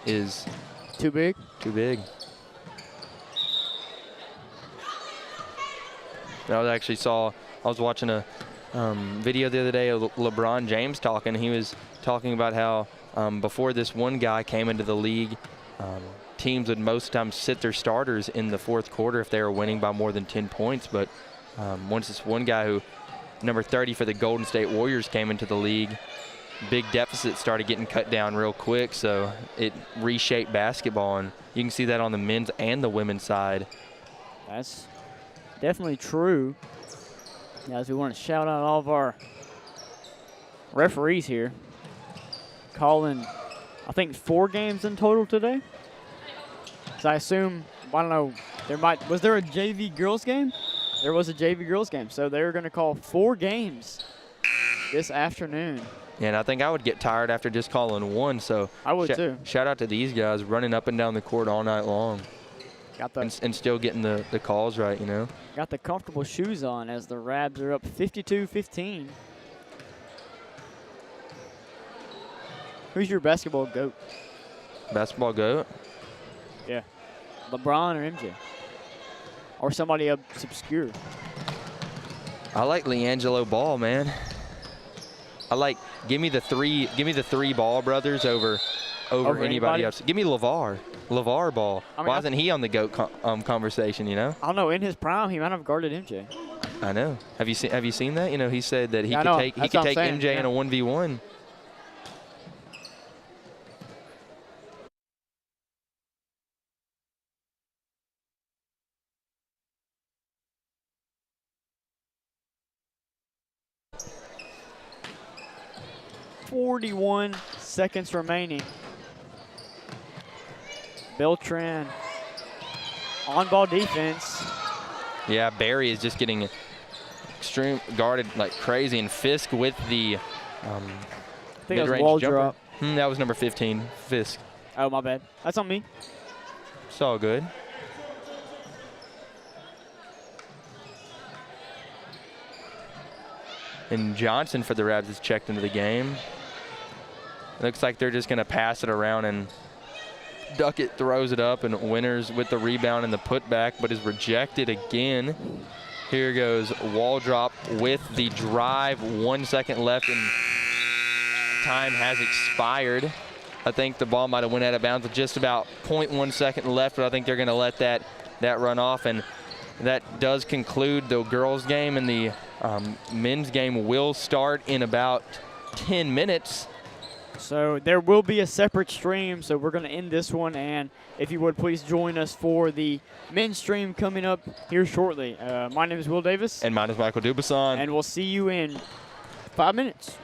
is too big. Too big. I was watching a video the other day of LeBron James talking. He was talking about how before this one guy came into the league, teams would most times sit their starters in the fourth quarter if they were winning by more than 10 points. But once this one guy who, number 30 for the Golden State Warriors, came into the league, big deficits started getting cut down real quick. So it reshaped basketball, and you can see that on the men's and the women's side. That's definitely true. As we want to shout out all of our referees here, calling, I think, 4 games in total today. So I assume, I don't know, was there a JV girls game? There was a JV girls game, so they're going to call 4 games this afternoon. Yeah, and I think I would get tired after just calling 1. So I would too. Shout out to these guys running up and down the court all night long. And still getting the calls right, you know. Got the comfortable shoes on as the Rabs are up 52-15. Who's your basketball GOAT? Basketball GOAT? Yeah. LeBron or MJ? Or somebody obscure? I like LiAngelo Ball, man. Give me the three Ball brothers over anybody else. Give me LeVar Ball. I mean, why isn't he on the GOAT conversation, you know? I don't know. In his prime, he might have guarded MJ. I know. Have you seen that? You know, he said that he could take MJ in a 1v1. .41 seconds remaining. Beltran on ball defense. Yeah, Barry is just getting extreme guarded like crazy, and Fisk with the I think it was wall jumper. drop. That was number 15, Fisk. Oh, my bad. That's on me. It's all good. And Johnson for the Rabs is checked into the game. Looks like they're just going to pass it around, and Duckett throws it up, and Winters with the rebound and the putback, but is rejected again. Here goes wall drop with the drive. 1 second left, and time has expired. I think the ball might have went out of bounds with just about 0.1 second left, but I think they're going to let that run off, and that does conclude the girls' game, and the men's game will start in about 10 minutes. So there will be a separate stream, so we're going to end this one, and if you would please join us for the men's stream coming up here shortly. My name is Will Davis. And mine is Michael Dubuisson. And we'll see you in 5 minutes.